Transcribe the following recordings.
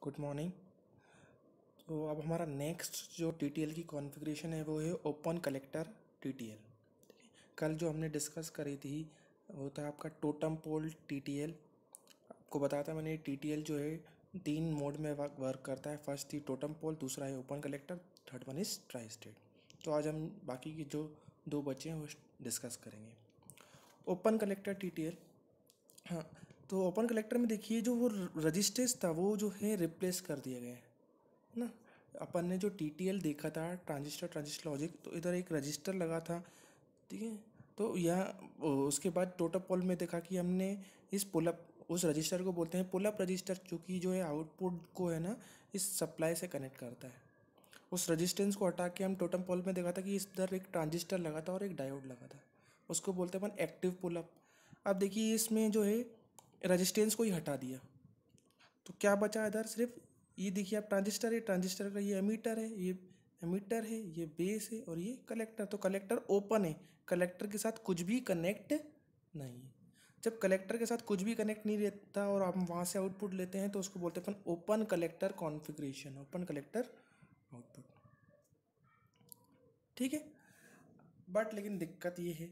Good morning. तो अब हमारा नेक्स्ट जो टीटीएल की कॉन्फ़िगरेशन है वो है ओपन कलेक्टर टीटीएल। कल जो हमने डिस्कस करी थी वो था आपका टोटम पोल टीटीएल। आपको बताया था मैंने टीटीएल जो है तीन मोड में वर्क करता है। फर्स्ट थी टोटम पोल, दूसरा है open collector, third one is tri state. तो आज हम बाकी की जो दो बचे हैं वो डिस्कस करेंगे। Open collector TTL. हाँ, तो ओपन कलेक्टर में देखिए जो वो रजिस्टर्स था वो जो है रिप्लेस कर दिया गया है ना। अपन ने जो टीटीएल देखा था ट्रांजिस्टर ट्रांजिस्टर लॉजिक, तो इधर एक रजिस्टर लगा था, ठीक है। तो यहाँ उसके बाद टोटल पोल में देखा कि हमने इस पुलअप उस रजिस्टर को बोलते हैं पुलअप रजिस्टर, क्योंकि जो है आउटपुट को है ना इस सप्लाई से कनेक्ट करता है। उस रजिस्टेंस को हटा के हम टोटम पोल में देखा था कि इधर एक ट्रांजिस्टर लगा था और एक डायोड लगा था, उसको बोलते हैं अपन एक्टिव पुलअप। अब देखिए इसमें जो है रजिस्टेंस को ही हटा दिया, तो क्या बचा इधर सिर्फ ये देखिए आप ट्रांजिस्टर है, ट्रांजिस्टर का ये एमीटर है, ये एमीटर है, ये बेस है और ये कलेक्टर। तो कलेक्टर ओपन है, कलेक्टर के साथ कुछ भी कनेक्ट नहीं है। जब कलेक्टर के साथ कुछ भी कनेक्ट नहीं रहता और हम वहाँ से आउटपुट लेते हैं तो उसको बोलते हैं अपन open collector configuration, open collector output, ठीक है। बट लेकिन दिक्कत ये है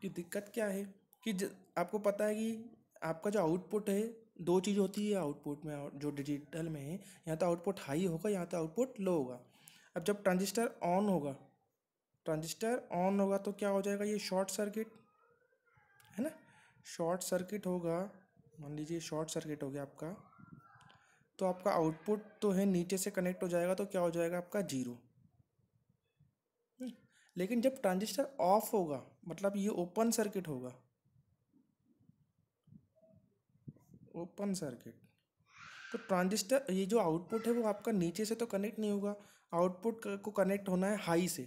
कि दिक्कत क्या है कि आपको पता है कि आपका जो आउटपुट है, दो चीज़ होती है आउटपुट में, जो डिजिटल में है, या तो आउटपुट हाई होगा या तो आउटपुट लो होगा। अब जब ट्रांजिस्टर ऑन होगा तो क्या हो जाएगा, ये शॉर्ट सर्किट है ना। शॉर्ट सर्किट होगा, मान लीजिए शॉर्ट सर्किट हो गया आपका, तो आपका आउटपुट तो है नीचे से कनेक्ट हो जाएगा, तो क्या हो जाएगा आपका जीरो। लेकिन जब ट्रांजिस्टर ऑफ होगा मतलब ये ओपन सर्किट होगा, ओपन सर्किट, तो ट्रांजिस्टर ये जो आउटपुट है वो आपका नीचे से तो कनेक्ट नहीं होगा, आउटपुट को कनेक्ट होना है हाई से,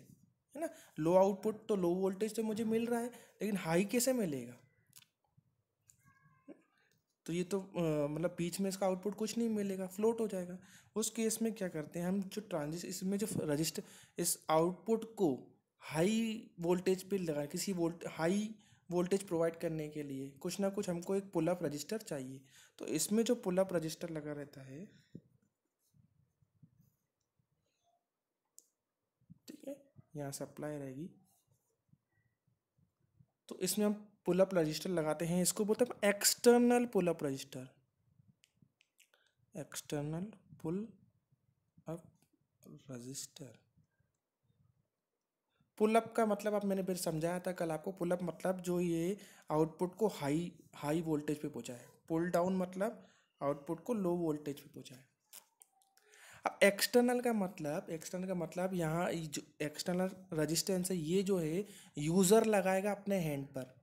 है ना। लो आउटपुट तो लो वोल्टेज तो मुझे मिल रहा है, लेकिन हाई कैसे मिलेगा। तो ये तो मतलब बीच में इसका आउटपुट कुछ नहीं मिलेगा, फ्लोट हो जाएगा। उस केस में क्या करते हैं हम, जो ट्रांजिस्टर इसमें जो रजिस्टर इस आउटपुट को हाई वोल्टेज पे लगा, किसी हाई वोल्टेज प्रोवाइड करने के लिए कुछ ना कुछ हमको एक पुल अप रजिस्टर चाहिए। तो इसमें जो पुल अप रजिस्टर लगा रहता है, ठीक है, यहाँ सप्लाई रहेगी, तो इसमें हम पुल अप रजिस्टर लगाते हैं, इसको बोलते हैं external pull up register, external pull up register. Pull up का मतलब अब मैंने फिर समझाया था कल आपको, पुलअप मतलब जो ये आउटपुट को हाई हाई वोल्टेज पे पहुंचाए, पुल डाउन मतलब आउटपुट को लो वोल्टेज पे पहुंचाए। अब एक्सटर्नल का मतलब यहाँ जो एक्सटर्नल रेजिस्टेंस है ये जो है यूज़र लगाएगा अपने हैंड पर।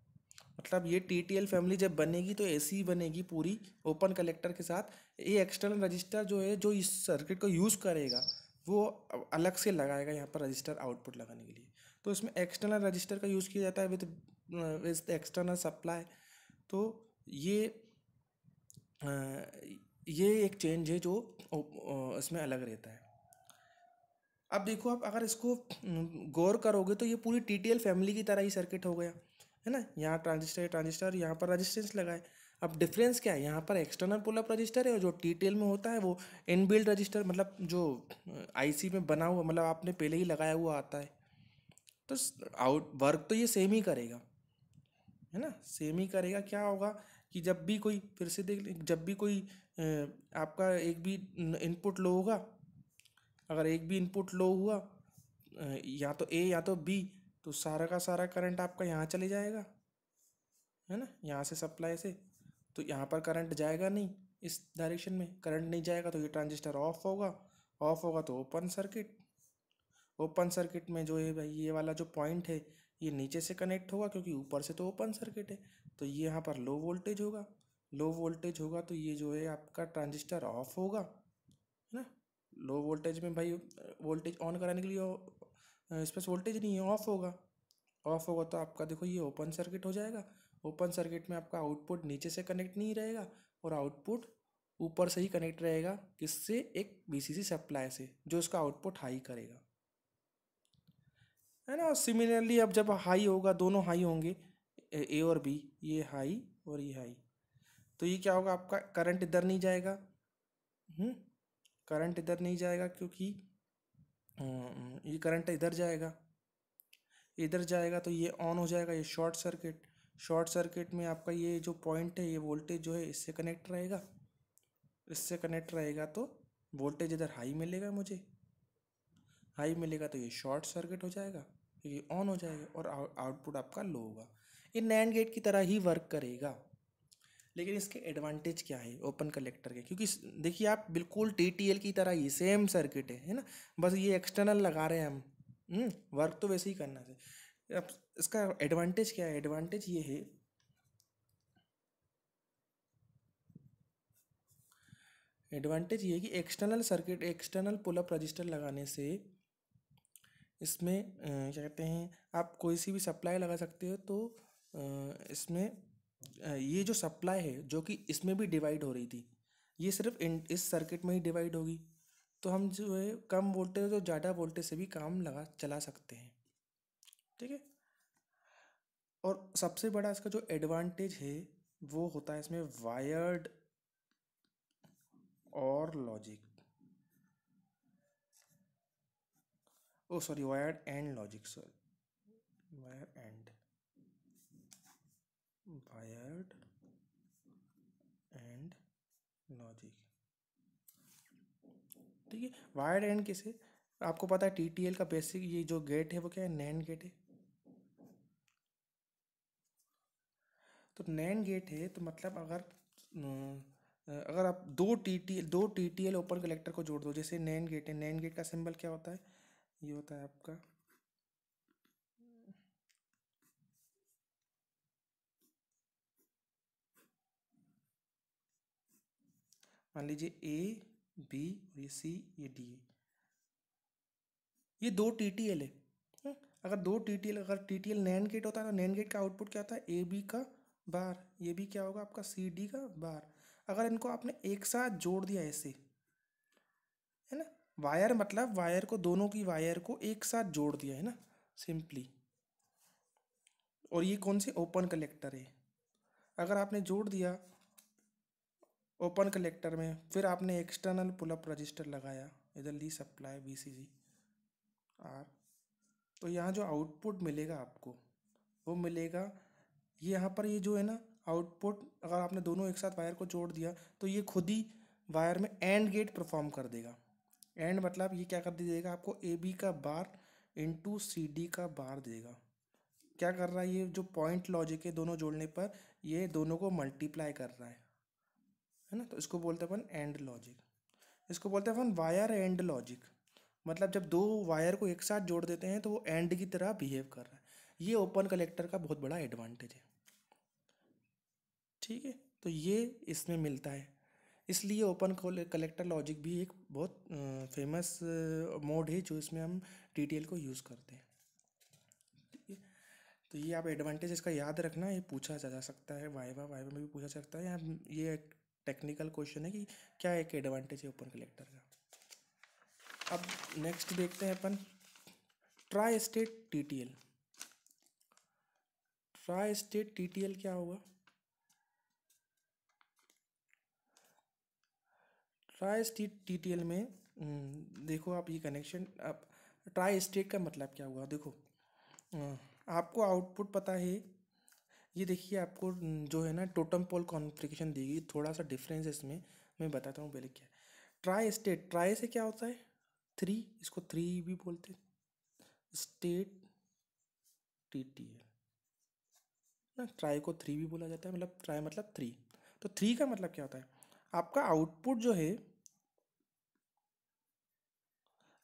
मतलब ये टीटीएल फैमिली जब बनेगी तो ऐसी ही बनेगी पूरी ओपन कलेक्टर के साथ। ये एक्सटर्नल रजिस्टर जो है जो इस सर्किट को यूज़ करेगा वो अलग से लगाएगा यहाँ पर रजिस्टर आउटपुट लगाने के लिए। तो इसमें एक्सटर्नल रजिस्टर का यूज़ किया जाता है विद एक्सटर्नल सप्लाई। तो ये अ, ये एक चेंज है जो इसमें अलग रहता है। अब देखो आप अगर इसको गौर करोगे तो ये पूरी टीटीएल फैमिली की तरह ही सर्किट हो गया, है ना। यहाँ ट्रांजिस्टर है, ट्रांजिस्टर यहाँ पर रजिस्टेंस लगाए। अब डिफरेंस क्या है, यहाँ पर एक्सटर्नल पुल अप रजिस्टर है और जो टीटीएल में होता है वो इनबिल्ट रजिस्टर, मतलब जो आईसी में बना हुआ, मतलब आपने पहले ही लगाया हुआ आता है। तो आउट वर्क तो ये सेम ही करेगा, है ना, सेम ही करेगा। क्या होगा कि जब भी कोई, फिर से देख जब भी कोई आपका एक भी इनपुट लो होगा, अगर एक भी इनपुट लो हुआ, या तो ए या तो बी, तो सारा का सारा करंट आपका यहाँ चले जाएगा, है ना, यहाँ से सप्लाई से। तो यहाँ पर करंट जाएगा नहीं, इस डायरेक्शन में करंट नहीं जाएगा, तो ये ट्रांजिस्टर ऑफ होगा। ऑफ होगा तो ओपन सर्किट, ओपन सर्किट में जो है भाई ये वाला जो पॉइंट है ये नीचे से कनेक्ट होगा, क्योंकि ऊपर से तो ओपन सर्किट है। तो ये यहाँ पर लो वोल्टेज होगा, लो वोल्टेज होगा तो ये जो है आपका ट्रांजिस्टर ऑफ होगा, है ना। लो वोल्टेज में भाई वोल्टेज ऑन कराने के लिए इस पर वोल्टेज नहीं है, ऑफ होगा। ऑफ होगा तो आपका देखो ये ओपन सर्किट हो जाएगा। ओपन सर्किट में आपका आउटपुट नीचे से कनेक्ट नहीं रहेगा और आउटपुट ऊपर से ही कनेक्ट रहेगा, किससे, एक बीसीसी सप्लाई से, जो उसका आउटपुट हाई करेगा, है ना। सिमिलरली अब जब हाई होगा, दोनों हाई होंगे, ए और बी, ये हाई और ये हाई, तो ये क्या होगा, आपका करंट इधर नहीं जाएगा, हम्म करंट इधर नहीं जाएगा क्योंकि ये करंट इधर जाएगा, इधर जाएगा तो ये ऑन हो जाएगा, ये शॉर्ट सर्किट। शॉर्ट सर्किट में आपका ये जो पॉइंट है, ये वोल्टेज जो है इससे कनेक्ट रहेगा, इससे कनेक्ट रहेगा तो वोल्टेज इधर हाई मिलेगा मुझे, हाई मिलेगा तो ये शॉर्ट सर्किट हो जाएगा, ये ऑन हो जाएगा और आउटपुट आपका लो होगा। ये नैंड गेट की तरह ही वर्क करेगा। लेकिन इसके एडवांटेज क्या है ओपन कलेक्टर के, क्योंकि देखिए आप बिल्कुल टीटीएल की तरह ही सेम सर्किट है ना, बस ये एक्सटर्नल लगा रहे हैं हम, वर्क तो वैसे ही करना है। अब इसका एडवांटेज क्या है, एडवांटेज ये है, एडवांटेज ये है कि external circuit, external pull up register लगाने से इसमें क्या कहते हैं, आप कोई सी भी सप्लाई लगा सकते हो। तो इसमें ये जो सप्लाई है जो कि इसमें भी डिवाइड हो रही थी, ये सिर्फ इस सर्किट में ही डिवाइड होगी। तो हम जो है कम वोल्टेज और ज़्यादा वोल्टेज से भी काम लगा चला सकते हैं। ठीक है। और सबसे बड़ा इसका जो एडवांटेज है वो होता है इसमें wired or logic, oh sorry wired and logic, sorry wire and, wired and logic. ठीक है। वायर्ड एंड किसे, आपको पता है टीटीएल का बेसिक ये जो गेट है वो क्या है, नैंड गेट है। तो नैंड गेट है तो मतलब अगर आप दो टीटीएल ओपन कलेक्टर को जोड़ दो, जैसे नैंड गेट है, नैंड गेट का सिंबल क्या होता है, ये होता है आपका, मान लीजिए ए बी और ये सी ये डी है, ये दो टीटीएल है। अगर दो टीटीएल, अगर टीटीएल नैंड गेट होता है तो नैंड गेट का आउटपुट क्या होता है, ए बी का बार, ये भी क्या होगा आपका सी डी का बार। अगर इनको आपने एक साथ जोड़ दिया ऐसे, है ना, वायर मतलब वायर को, दोनों की वायर को एक साथ जोड़ दिया है ना सिंपली, और ये कौन से ओपन कलेक्टर है, अगर आपने जोड़ दिया ओपन कलेक्टर में, फिर आपने एक्सटर्नल पुल अप रजिस्टर लगाया, इधर ली सप्लाई वीसीजी आर, तो यहाँ जो आउटपुट मिलेगा आपको वो मिलेगा, ये यहाँ पर ये जो है ना आउटपुट, अगर आपने दोनों एक साथ वायर को जोड़ दिया तो ये खुद ही वायर में एंड गेट परफॉर्म कर देगा। एंड मतलब ये क्या कर दीजिएगा आपको, ए बी का बार इंटू सी डी का बार देगा। क्या कर रहा है, ये जो पॉइंट लॉजिक है दोनों जोड़ने पर ये दोनों को मल्टीप्लाई कर रहा है ना, तो इसको बोलते हैं अपन एंड लॉजिक, इसको बोलते हैं अपन वायर एंड लॉजिक। मतलब जब दो वायर को एक साथ जोड़ देते हैं तो वो एंड की तरह बिहेव कर रहा है। ये ओपन कलेक्टर का बहुत बड़ा एडवांटेज है। ठीक है। तो ये इसमें मिलता है, इसलिए ओपन कलेक्टर लॉजिक भी एक बहुत फेमस मोड है जो इसमें हम टीटीएल को यूज़ करते हैं। ठीक है। तो ये आप एडवांटेज इसका याद रखना, ये पूछा जा सकता है, वाइवा वाइवा में भी पूछा जा सकता है, यहाँ ये एक टेक्निकल क्वेश्चन है कि क्या एक एडवांटेज है ओपन कलेक्टर का। अब नेक्स्ट देखते हैं अपन tri state TTL. Tri state TTL क्या होगा, ट्राई स्टेट टीटीएल में देखो आप ये कनेक्शन, आप ट्राई स्टेट का मतलब क्या हुआ, देखो आपको आउटपुट पता है, ये देखिए आपको जो है ना टोटम पोल कॉन्फ़िगरेशन देगी, थोड़ा सा डिफरेंस है इसमें, मैं बताता हूँ पहले क्या है। ट्राई स्टेट, ट्राई से क्या होता है थ्री, इसको थ्री भी बोलते हैं, स्टेट टीटीएल ना, ट्राई को थ्री भी बोला जाता है, मतलब ट्राई मतलब थ्री। तो थ्री का मतलब क्या होता है, आपका आउटपुट जो है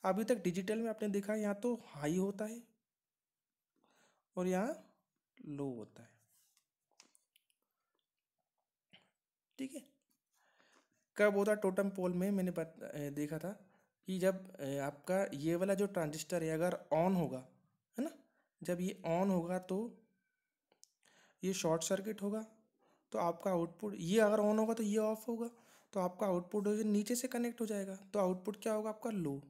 अभी तक डिजिटल में आपने देखा यहाँ तो हाई होता है और यहाँ लो होता है। ठीक है। कब होता टोटम पोल में, मैंने देखा था कि जब आपका ये वाला जो ट्रांजिस्टर है अगर ऑन होगा, है ना, जब ये ऑन होगा तो ये शॉर्ट सर्किट होगा, तो आपका आउटपुट, ये अगर ऑन होगा तो ये ऑफ होगा, तो आपका आउटपुट जो नीचे से कनेक्ट हो जाएगा, तो आउटपुट क्या होगा आपका लो।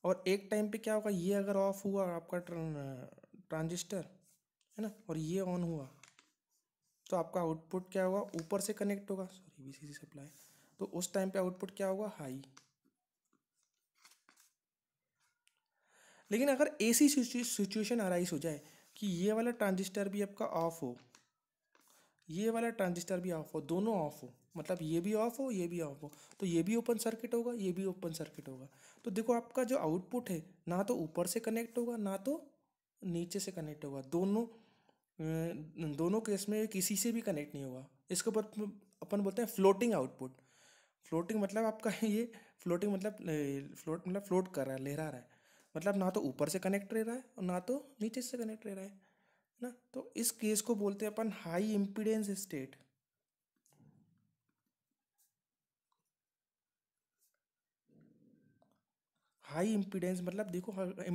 और एक टाइम पे क्या होगा, ये अगर ऑफ हुआ आपका ट्रांजिस्टर, है ना, और ये ऑन हुआ तो आपका आउटपुट क्या होगा, ऊपर से कनेक्ट होगा, सॉरी वीसीसी सप्लाई, तो उस टाइम पे आउटपुट क्या होगा, हाई। लेकिन अगर ऐसी सिचुएशन अराइज हो जाए कि ये वाला ट्रांजिस्टर भी आपका ऑफ हो, ये वाला ट्रांजिस्टर भी ऑफ हो, दोनों ऑफ हो, मतलब ये भी ऑफ हो, ये भी ऑफ हो, तो ये भी ओपन सर्किट होगा, ये भी ओपन सर्किट होगा। तो देखो आपका जो आउटपुट है ना तो ऊपर से कनेक्ट होगा ना तो नीचे से कनेक्ट होगा, दोनों केस में किसी से भी कनेक्ट नहीं होगा। इसके ऊपर अपन बोलते हैं फ्लोटिंग आउटपुट। फ्लोटिंग मतलब आपका ये फ्लोटिंग मतलब फ्लोट कर रहा है, लहरा रहा है, मतलब ना तो ऊपर से कनेक्ट रह रहा है और ना तो नीचे से कनेक्ट रह रहा है ना। तो इस केस को बोलते हैं अपन high impedance state. High impedance मतलब देखो,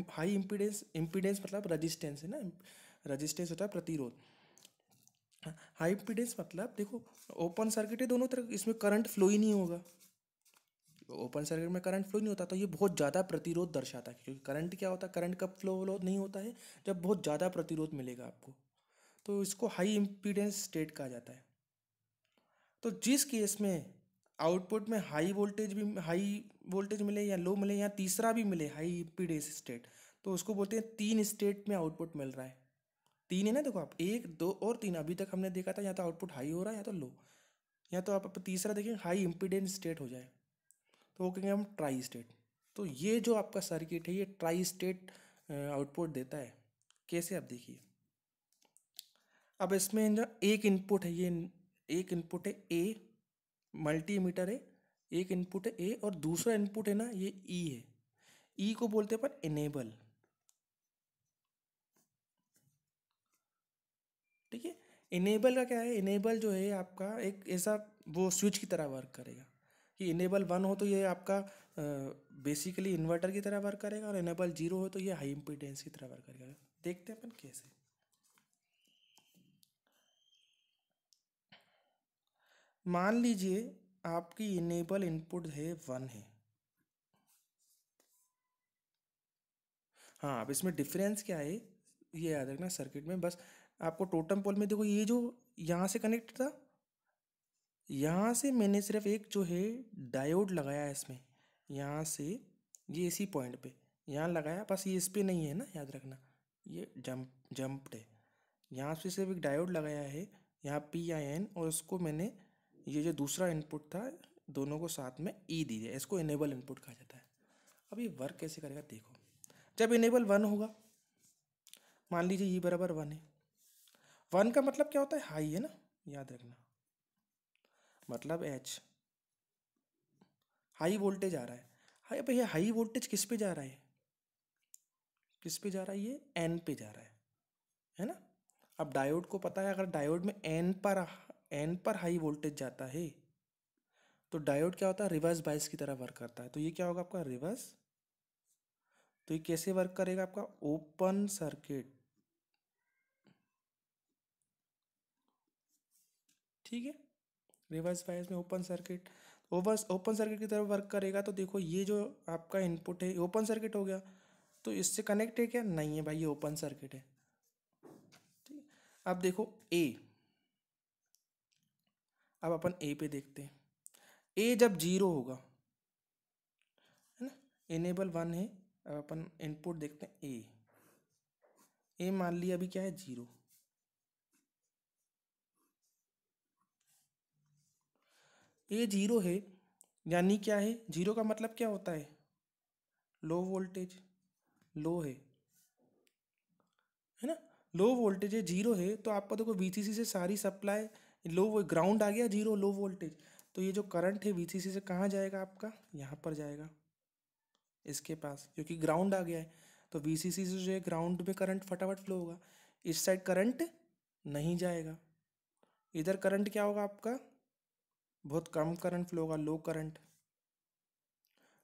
हाई इम्पीडेंस, इम्पीडेंस मतलब रजिस्टेंस है ना, रजिस्टेंस होता है प्रतिरोध। हाई इम्पीडेंस मतलब देखो ओपन सर्किट है दोनों तरफ, इसमें करंट फ्लो ही नहीं होगा। ओपन सर्किट में करंट फ्लो नहीं होता तो ये बहुत ज़्यादा प्रतिरोध दर्शाता है, क्योंकि करंट क्या होता है, करंट कब फ्लो नहीं होता है, जब बहुत ज़्यादा प्रतिरोध मिलेगा आपको। तो इसको हाई इम्पीडेंस स्टेट कहा जाता है। तो जिस केस में आउटपुट में हाई वोल्टेज मिले या लो मिले या तीसरा भी मिले हाई इम्पीडेंस स्टेट, तो उसको बोलते हैं तीन स्टेट में आउटपुट मिल रहा है। तीन है ना, देखो आप एक दो और तीन अभी तक हमने देखा था, या तो आउटपुट हाई हो रहा है या तो लो, या तो आप तीसरा देखें हाई इम्पीडेंस स्टेट हो जाए तो वो कहेंगे हम ट्राई स्टेट। तो ये जो आपका सर्किट है ये ट्राई स्टेट आउटपुट देता है। कैसे, आप देखिए, अब इसमें जो एक इनपुट है, ये एक इनपुट है ए, मल्टी मीटर है, एक इनपुट है ए और दूसरा इनपुट है ना ये ई है। ई को बोलते हैं पर इनेबल, ठीक है। इनेबल का क्या है, इनेबल जो है आपका एक ऐसा वो स्विच की तरह वर्क करेगा कि इनेबल वन हो तो ये आपका बेसिकली इन्वर्टर की तरह वर्क करेगा, और इनेबल जीरो हो तो ये हाई इम्पीडेंस की तरह वर्क करेगा। देखते हैं अपन कैसे। मान लीजिए आपकी इनेबल इनपुट है वन है। हाँ, अब इसमें डिफरेंस क्या है ये याद रखना सर्किट में, बस आपको टोटम पोल में देखो ये जो यहाँ से कनेक्ट था, यहाँ से मैंने सिर्फ एक जो है डायोड लगाया है इसमें, यहाँ से ये इसी पॉइंट पे यहाँ लगाया, बस ये इस पे नहीं है ना, याद रखना ये जंप्ड है। यहाँ से सिर्फ एक डायोड लगाया है, यहाँ PIN, और उसको मैंने ये जो दूसरा इनपुट था दोनों को साथ में ई दी है, इसको इनेबल इनपुट कहा जाता है। अब ये वर्क कैसे करेगा देखो, जब इनेबल वन होगा, मान लीजिए ई बराबर वन है, वन का मतलब क्या होता है, हाई है ना, याद रखना, मतलब एच, हाई वोल्टेज आ रहा है। हाई भैया, हाई वोल्टेज किस पे जा रहा है, किस पे जा रहा है, ये एन पे जा रहा है ना। अब डायोड को पता है अगर डायोड में एन पर हाई वोल्टेज जाता है तो डायोड क्या होता है, रिवर्स बायस की तरह वर्क करता है, तो ये क्या होगा आपका रिवर्स। तो ये कैसे वर्क करेगा आपका, ओपन सर्किट, ठीक है, रिवर्स बायस में ओपन सर्किट, ओपन सर्किट की तरफ वर्क करेगा। तो देखो ये जो आपका इनपुट है ओपन सर्किट हो गया, तो इससे कनेक्ट है क्या, नहीं है भाई, ये ओपन सर्किट है, ठीक है। अब देखो ए, अब अपन ए पे देखते हैं, ए जब जीरो होगा, है ना, इनेबल वन है, अब अपन इनपुट देखते हैं ए, ए मान लिया अभी क्या है, जीरो, ए जीरो है, यानी क्या है, जीरो का मतलब क्या होता है, लो वोल्टेज, लो है ना, लो वोल्टेज है, जीरो है, तो आपका देखो VCC से सारी सप्लाई लो, ग्राउंड आ गया, जीरो लो वोल्टेज, तो ये जो करंट है VCC से कहाँ जाएगा आपका, यहाँ पर जाएगा, इसके पास, क्योंकि ग्राउंड आ गया है, तो VCC से जो है ग्राउंड में करंट फटाफट फ्लो होगा, इस साइड करंट नहीं जाएगा, इधर करंट क्या होगा आपका, बहुत कम करंट फ्लो होगा, लो करंट,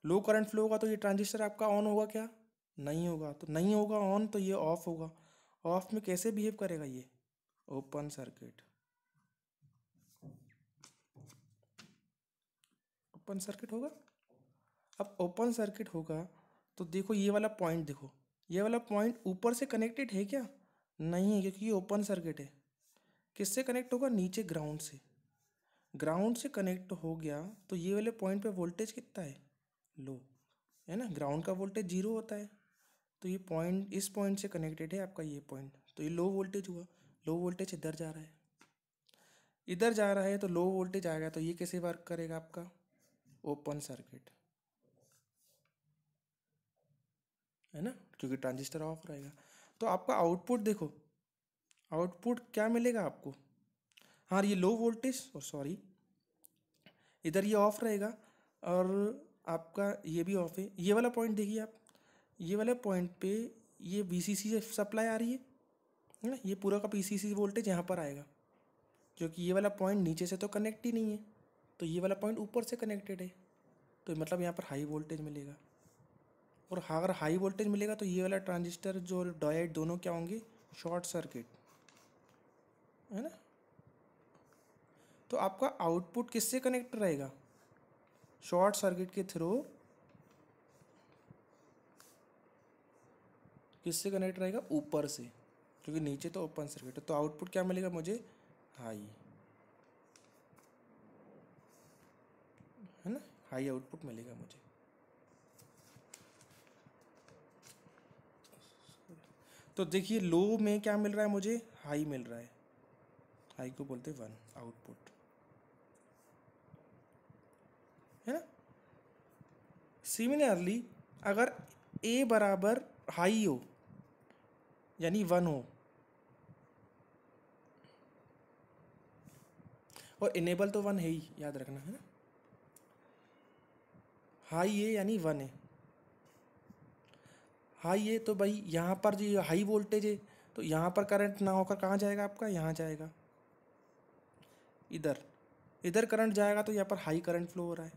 लो करंट फ्लो होगा तो ये ट्रांजिस्टर आपका ऑन होगा क्या, नहीं होगा, तो नहीं होगा ऑन तो ये ऑफ होगा, ऑफ में कैसे बिहेव करेगा ये, ओपन सर्किट, ओपन सर्किट होगा। अब ओपन सर्किट होगा तो देखो ये वाला पॉइंट, देखो ये वाला पॉइंट ऊपर से कनेक्टेड है क्या, नहीं है, क्योंकि ये ओपन सर्किट है। किससे कनेक्ट होगा, नीचे ग्राउंड से, ग्राउंड से कनेक्ट हो गया तो ये वाले पॉइंट पे वोल्टेज कितना है, लो है ना। ग्राउंड का वोल्टेज जीरो होता है, तो ये पॉइंट इस पॉइंट से कनेक्टेड है आपका ये पॉइंट, तो ये लो वोल्टेज हुआ। लो वोल्टेज इधर जा रहा है, इधर जा रहा है तो लो वोल्टेज आएगा, तो ये कैसे वर्क करेगा आपका, ओपन सर्किट है ना, क्योंकि ट्रांजिस्टर ऑफ रहेगा। तो आपका आउटपुट देखो, आउटपुट क्या मिलेगा आपको, हाँ ये लो वोल्टेज और सॉरी इधर ये ऑफ रहेगा, और आपका ये भी ऑफ है। ये वाला पॉइंट देखिए आप, ये वाले पॉइंट पे ये वीसीसी से सप्लाई आ रही है ना, ये पूरा का पीसीसी वोल्टेज यहाँ पर आएगा, क्योंकि ये वाला पॉइंट नीचे से तो कनेक्ट ही नहीं है, तो ये वाला पॉइंट ऊपर से कनेक्टेड है, तो मतलब यहाँ पर हाई वोल्टेज मिलेगा। और अगर हाई वोल्टेज मिलेगा तो ये वाला ट्रांजिस्टर जो डायोड दोनों क्या होंगे, शॉर्ट सर्किट है ना। तो आपका आउटपुट किससे कनेक्ट रहेगा, शॉर्ट सर्किट के थ्रू किससे कनेक्ट रहेगा, ऊपर से, क्योंकि नीचे तो ओपन सर्किट है। तो आउटपुट क्या मिलेगा मुझे, हाई है ना, हाई आउटपुट मिलेगा मुझे। तो देखिए लो में क्या मिल रहा है मुझे, हाई मिल रहा है, हाई को बोलते हैं वन आउटपुट है ना। सिमिलरली अगर ए बराबर हाई हो यानी वन हो, और इनेबल तो वन है ही, याद रखना है ना, हाई है यानी वन है, हाई है तो भाई यहाँ पर जो हाई वोल्टेज है, तो यहाँ पर करंट ना होकर कहाँ जाएगा आपका, यहाँ जाएगा, इधर इधर करंट जाएगा, तो यहाँ पर हाई करंट फ्लो हो रहा है,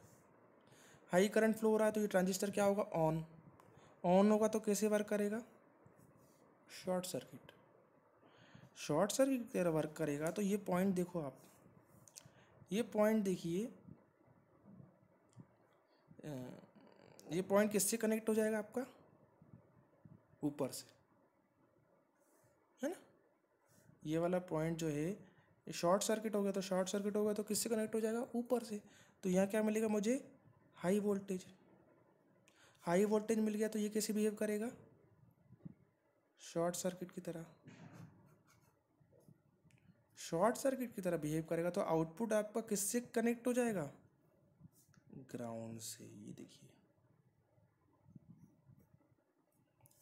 हाई करंट फ्लो हो रहा है, तो ये ट्रांजिस्टर क्या होगा, ऑन, ऑन होगा तो कैसे वर्क करेगा, शॉर्ट सर्किट, शॉर्ट सर्किट की तरह वर्क करेगा। तो ये पॉइंट देखो आप, ये पॉइंट देखिए, ये पॉइंट किससे कनेक्ट हो जाएगा आपका, ऊपर से है ना। ये वाला पॉइंट जो है ये शॉर्ट सर्किट हो गया, तो शॉर्ट सर्किट हो गया तो किससे कनेक्ट हो जाएगा, ऊपर से। तो यहाँ क्या मिलेगा मुझे, हाई वोल्टेज, हाई वोल्टेज मिल गया, तो ये कैसे बिहेव करेगा, शॉर्ट सर्किट की तरह, शॉर्ट सर्किट की तरह बिहेव करेगा। तो आउटपुट आपका किससे कनेक्ट हो जाएगा, ग्राउंड से। ये देखिए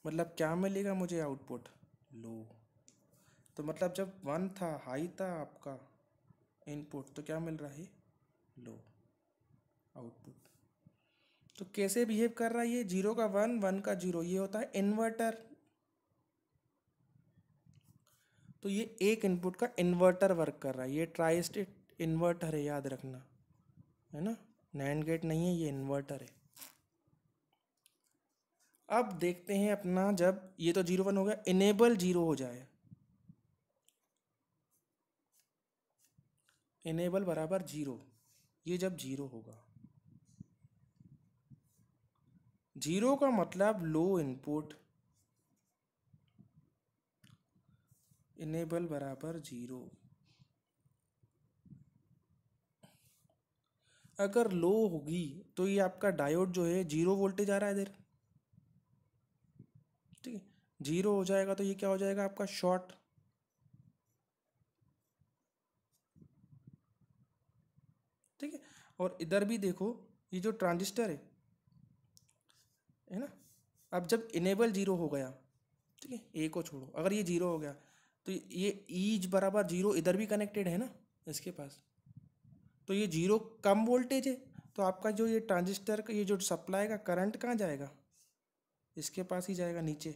मतलब क्या मिलेगा मुझे, आउटपुट लो। तो मतलब जब वन था, हाई था आपका इनपुट, तो क्या मिल रहा है, लो आउटपुट। तो कैसे बिहेव कर रहा है ये, जीरो का वन, वन का जीरो, ये होता है इन्वर्टर। तो ये एक इनपुट का इन्वर्टर वर्क कर रहा है, ये ट्राई स्टेट इन्वर्टर है, याद रखना है ना, नैंड गेट नहीं है, ये इन्वर्टर है। अब देखते हैं अपना, जब ये तो जीरो वन हो गया, इनेबल जीरो हो जाए, इनेबल बराबर जीरो, ये जब जीरो होगा, जीरो का मतलब लो इनपुट, इनेबल बराबर जीरो। अगर लो होगी तो ये आपका डायोड जो है जीरो वोल्टेज आ रहा है इधर, ठीक है, जीरो हो जाएगा तो ये क्या हो जाएगा आपका, शॉर्ट, ठीक है। और इधर भी देखो, ये जो ट्रांजिस्टर है ना, अब जब इनेबल जीरो हो गया, ठीक है, ए को छोड़ो, अगर ये जीरो हो गया तो ये ईज बराबर जीरो इधर भी कनेक्टेड है ना इसके पास, तो ये जीरो कम वोल्टेज है, तो आपका जो ये ट्रांजिस्टर का ये जो सप्लाई का करंट कहाँ जाएगा, इसके पास ही जाएगा, नीचे,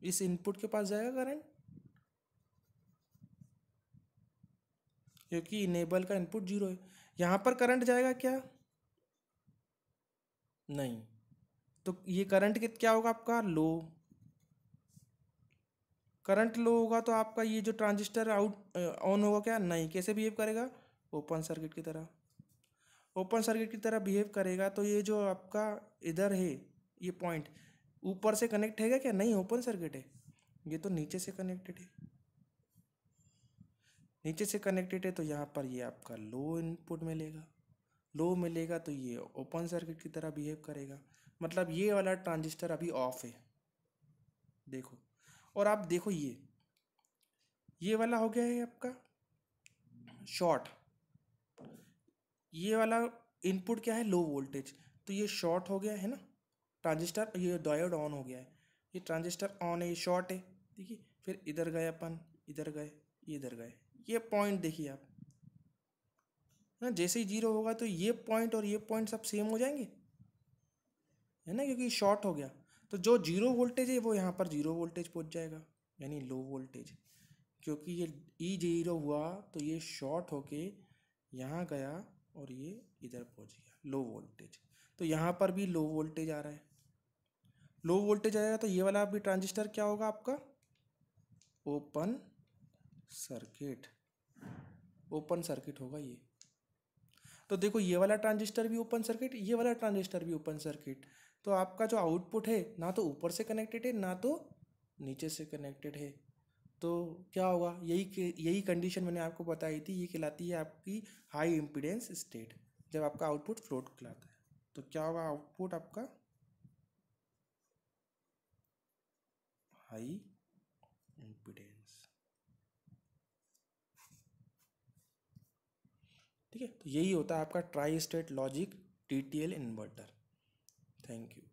इस इनपुट के पास जाएगा करंट, क्योंकि इनेबल का इनपुट जीरो है। यहाँ पर करंट जाएगा क्या, नहीं, तो ये करंट क्या होगा आपका, लो, करंट लो होगा तो आपका ये जो ट्रांजिस्टर आउट ऑन होगा क्या, नहीं, कैसे बिहेव करेगा, ओपन सर्किट की तरह, ओपन सर्किट की तरह बिहेव करेगा। तो ये जो आपका इधर है ये पॉइंट ऊपर से कनेक्ट है क्या, नहीं, ओपन सर्किट है, ये तो नीचे से कनेक्टेड है, नीचे से कनेक्टेड है तो यहाँ पर ये आपका लो इनपुट मिलेगा, लो मिलेगा तो ये ओपन सर्किट की तरह बिहेव करेगा। मतलब ये वाला ट्रांजिस्टर अभी ऑफ है, देखो। और आप देखो ये वाला हो गया है आपका शॉर्ट, ये वाला इनपुट क्या है, लो वोल्टेज, तो ये शॉर्ट हो गया है ना ट्रांजिस्टर, ये डायोड ऑन हो गया है, ये ट्रांजिस्टर ऑन है, ये शॉर्ट है। देखिए फिर इधर गए अपन, इधर गए, इधर गए, ये पॉइंट देखिए आप ना, जैसे ही जीरो होगा तो ये पॉइंट और ये पॉइंट सब सेम हो जाएंगे, है ना, क्योंकि शॉर्ट हो गया। तो जो जीरो वोल्टेज है वो यहाँ पर जीरो वोल्टेज पहुँच जाएगा, यानी लो वोल्टेज। क्योंकि ये ई जीरो हुआ तो ये शॉर्ट होके यहाँ गया और ये इधर पहुँच गया, लो वोल्टेज। तो यहाँ पर भी लो वोल्टेज आ रहा है, लो वोल्टेज आएगा तो ये वाला भी ट्रांजिस्टर क्या होगा आपका, ओपन सर्किट, ओपन सर्किट होगा ये। तो देखो ये वाला ट्रांजिस्टर भी ओपन सर्किट, ये वाला ट्रांजिस्टर भी ओपन सर्किट। तो आपका जो आउटपुट है ना तो ऊपर से कनेक्टेड है ना तो नीचे से कनेक्टेड है। तो क्या होगा, यही कंडीशन मैंने आपको बताई थी, ये कहलाती है आपकी हाई इम्पीडेंस स्टेट, जब आपका आउटपुट फ्लोट कहलाता है। तो क्या होगा आउटपुट आपका हाई इम्पीडेंस, ठीक है। तो यही होता है आपका tri state logic TTL inverter. Thank you.